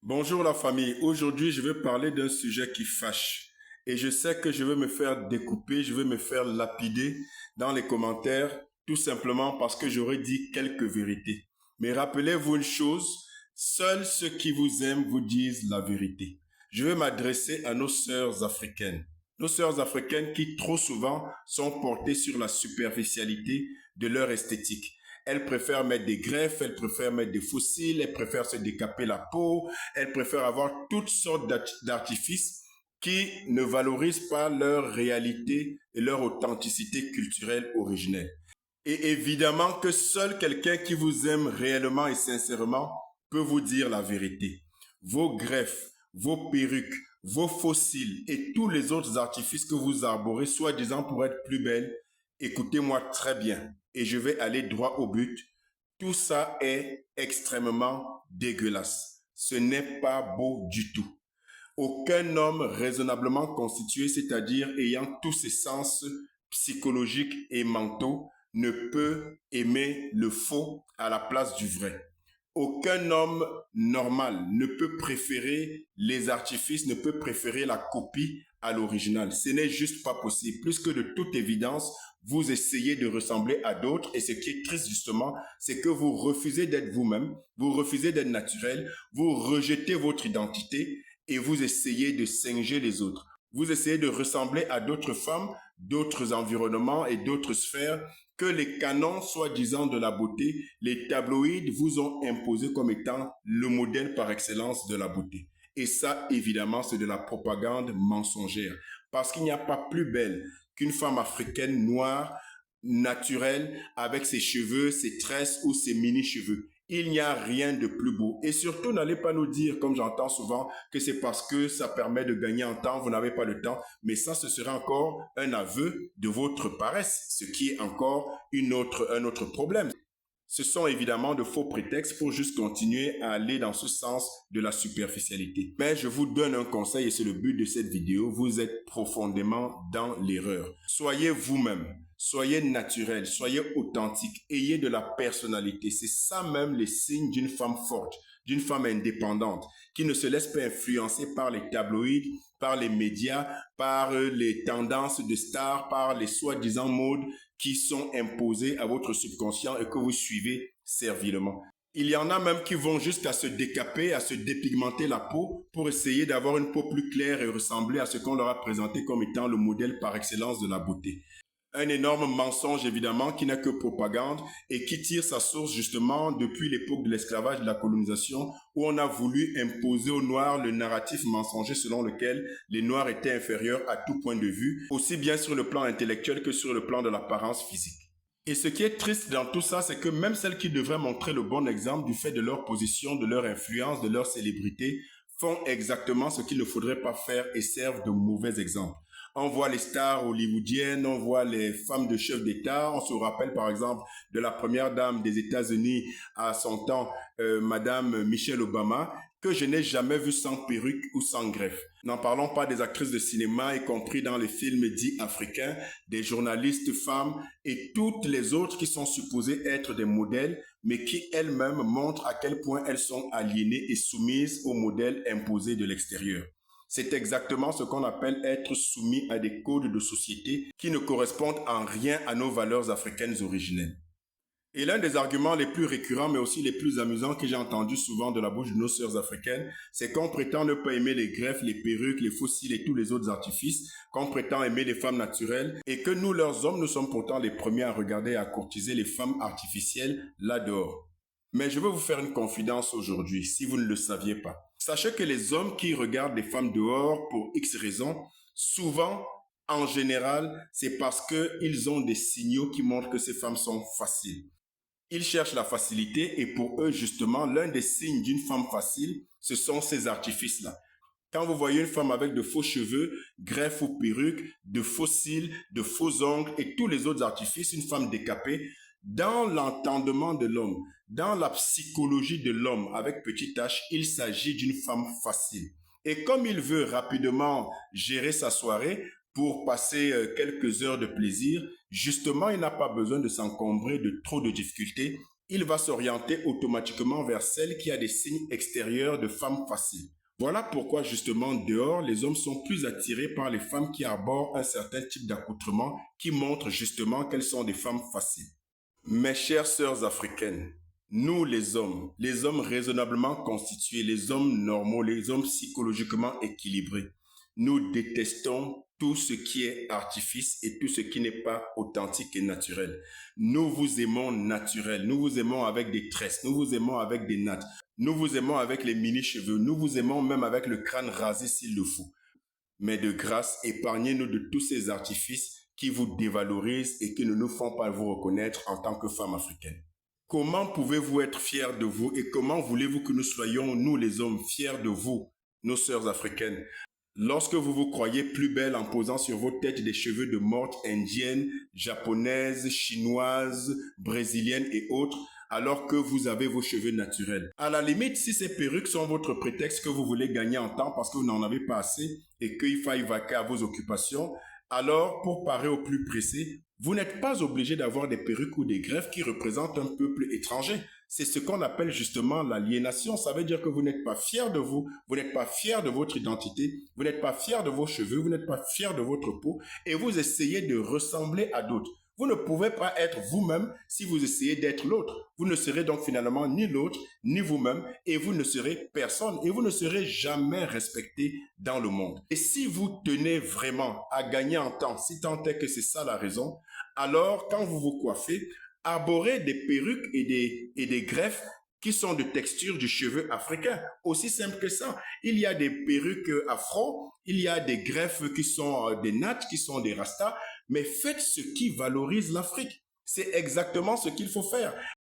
Bonjour la famille, aujourd'hui je vais parler d'un sujet qui fâche et je sais que je vais me faire découper, je vais me faire lapider dans les commentaires tout simplement parce que j'aurais dit quelques vérités. Mais rappelez-vous une chose, seuls ceux qui vous aiment vous disent la vérité. Je vais m'adresser à nos sœurs africaines. Nos sœurs africaines qui trop souvent sont portées sur la superficialité de leur esthétique. Elles préfèrent mettre des greffes, elles préfèrent mettre des fossiles, elles préfèrent se décaper la peau, elles préfèrent avoir toutes sortes d'artifices qui ne valorisent pas leur réalité et leur authenticité culturelle originelle. Et évidemment que seul quelqu'un qui vous aime réellement et sincèrement peut vous dire la vérité. Vos greffes, vos perruques, vos fossiles et tous les autres artifices que vous arborez, soi-disant pour être plus belle, écoutez-moi très bien et je vais aller droit au but. Tout ça est extrêmement dégueulasse. Ce n'est pas beau du tout. Aucun homme raisonnablement constitué, c'est-à-dire ayant tous ses sens psychologiques et mentaux, ne peut aimer le faux à la place du vrai. Aucun homme normal ne peut préférer les artifices, ne peut préférer la copie à l'original. Ce n'est juste pas possible. Plus que de toute évidence, vous essayez de ressembler à d'autres et ce qui est triste justement, c'est que vous refusez d'être vous-même, vous refusez d'être naturel, vous rejetez votre identité et vous essayez de singer les autres. Vous essayez de ressembler à d'autres femmes, d'autres environnements et d'autres sphères que les canons soi-disant de la beauté, les tabloïds vous ont imposé comme étant le modèle par excellence de la beauté. Et ça, évidemment, c'est de la propagande mensongère. Parce qu'il n'y a pas plus belle qu'une femme africaine noire, naturelle, avec ses cheveux, ses tresses ou ses mini-cheveux. Il n'y a rien de plus beau. Et surtout, n'allez pas nous dire, comme j'entends souvent, que c'est parce que ça permet de gagner en temps, vous n'avez pas le temps. Mais ça, ce serait encore un aveu de votre paresse, ce qui est encore un autre problème. Ce sont évidemment de faux prétextes pour juste continuer à aller dans ce sens de la superficialité. Mais je vous donne un conseil et c'est le but de cette vidéo. Vous êtes profondément dans l'erreur. Soyez vous-même. Soyez naturel. Soyez authentique. Ayez de la personnalité. C'est ça même les signes d'une femme forte, d'une femme indépendante, qui ne se laisse pas influencer par les tabloïds, par les médias, par les tendances de stars, par les soi-disant modes qui sont imposées à votre subconscient et que vous suivez servilement. Il y en a même qui vont jusqu'à se décaper, à se dépigmenter la peau pour essayer d'avoir une peau plus claire et ressembler à ce qu'on leur a présenté comme étant le modèle par excellence de la beauté. Un énorme mensonge évidemment qui n'est que propagande et qui tire sa source justement depuis l'époque de l'esclavage et de la colonisation où on a voulu imposer aux Noirs le narratif mensonger selon lequel les Noirs étaient inférieurs à tout point de vue, aussi bien sur le plan intellectuel que sur le plan de l'apparence physique. Et ce qui est triste dans tout ça, c'est que même celles qui devraient montrer le bon exemple du fait de leur position, de leur influence, de leur célébrité, font exactement ce qu'il ne faudrait pas faire et servent de mauvais exemples. On voit les stars hollywoodiennes, on voit les femmes de chefs d'État. On se rappelle par exemple de la première dame des États-Unis à son temps, Madame Michelle Obama, que je n'ai jamais vue sans perruque ou sans greffe. N'en parlons pas des actrices de cinéma, y compris dans les films dits africains, des journalistes femmes et toutes les autres qui sont supposées être des modèles, mais qui elles-mêmes montrent à quel point elles sont aliénées et soumises aux modèles imposés de l'extérieur. C'est exactement ce qu'on appelle être soumis à des codes de société qui ne correspondent en rien à nos valeurs africaines originelles. Et l'un des arguments les plus récurrents, mais aussi les plus amusants que j'ai entendu souvent de la bouche de nos sœurs africaines, c'est qu'on prétend ne pas aimer les greffes, les perruques, les fossiles et tous les autres artifices, qu'on prétend aimer les femmes naturelles, et que nous, leurs hommes, nous sommes pourtant les premiers à regarder et à courtiser les femmes artificielles là dehors. Mais je veux vous faire une confidence aujourd'hui, si vous ne le saviez pas. Sachez que les hommes qui regardent les femmes dehors pour X raisons, souvent, en général, c'est parce qu'ils ont des signaux qui montrent que ces femmes sont faciles. Ils cherchent la facilité et pour eux, justement, l'un des signes d'une femme facile, ce sont ces artifices-là. Quand vous voyez une femme avec de faux cheveux, greffes ou perruques, de faux cils, de faux ongles et tous les autres artifices, une femme décapée, dans l'entendement de l'homme, dans la psychologie de l'homme avec petit h, il s'agit d'une femme facile. Et comme il veut rapidement gérer sa soirée pour passer quelques heures de plaisir, justement, il n'a pas besoin de s'encombrer de trop de difficultés il va s'orienter automatiquement vers celle qui a des signes extérieurs de femme facile. Voilà pourquoi justement dehors, les hommes sont plus attirés par les femmes qui arborent un certain type d'accoutrement qui montre justement qu'elles sont des femmes faciles. Mes chères sœurs africaines, nous les hommes raisonnablement constitués, les hommes normaux, les hommes psychologiquement équilibrés, nous détestons tout ce qui est artifice et tout ce qui n'est pas authentique et naturel. Nous vous aimons naturel, nous vous aimons avec des tresses, nous vous aimons avec des nattes, nous vous aimons avec les mini-cheveux, nous vous aimons même avec le crâne rasé s'il le faut. Mais de grâce, épargnez-nous de tous ces artifices qui vous dévalorisent et qui ne nous font pas vous reconnaître en tant que femme africaine. Comment pouvez-vous être fiers de vous et comment voulez-vous que nous soyons, nous les hommes, fiers de vous, nos sœurs africaines, lorsque vous vous croyez plus belle en posant sur vos têtes des cheveux de mortes indiennes, japonaises, chinoises, brésiliennes et autres, alors que vous avez vos cheveux naturels. À la limite, si ces perruques sont votre prétexte que vous voulez gagner en temps parce que vous n'en avez pas assez et qu'il faille vaquer à vos occupations, alors, pour parer au plus pressé, vous n'êtes pas obligé d'avoir des perruques ou des greffes qui représentent un peuple étranger. C'est ce qu'on appelle justement l'aliénation. Ça veut dire que vous n'êtes pas fier de vous, vous n'êtes pas fier de votre identité, vous n'êtes pas fier de vos cheveux, vous n'êtes pas fier de votre peau et vous essayez de ressembler à d'autres. Vous ne pouvez pas être vous-même si vous essayez d'être l'autre. Vous ne serez donc finalement ni l'autre, ni vous-même, et vous ne serez personne, et vous ne serez jamais respecté dans le monde. Et si vous tenez vraiment à gagner en temps, si tant est que c'est ça la raison, alors quand vous vous coiffez, arborez des perruques et des greffes qui sont de texture du cheveu africain. Aussi simple que ça. Il y a des perruques afro, il y a des greffes qui sont des nattes, qui sont des rastas, mais faites ce qui valorise l'Afrique. C'est exactement ce qu'il faut faire.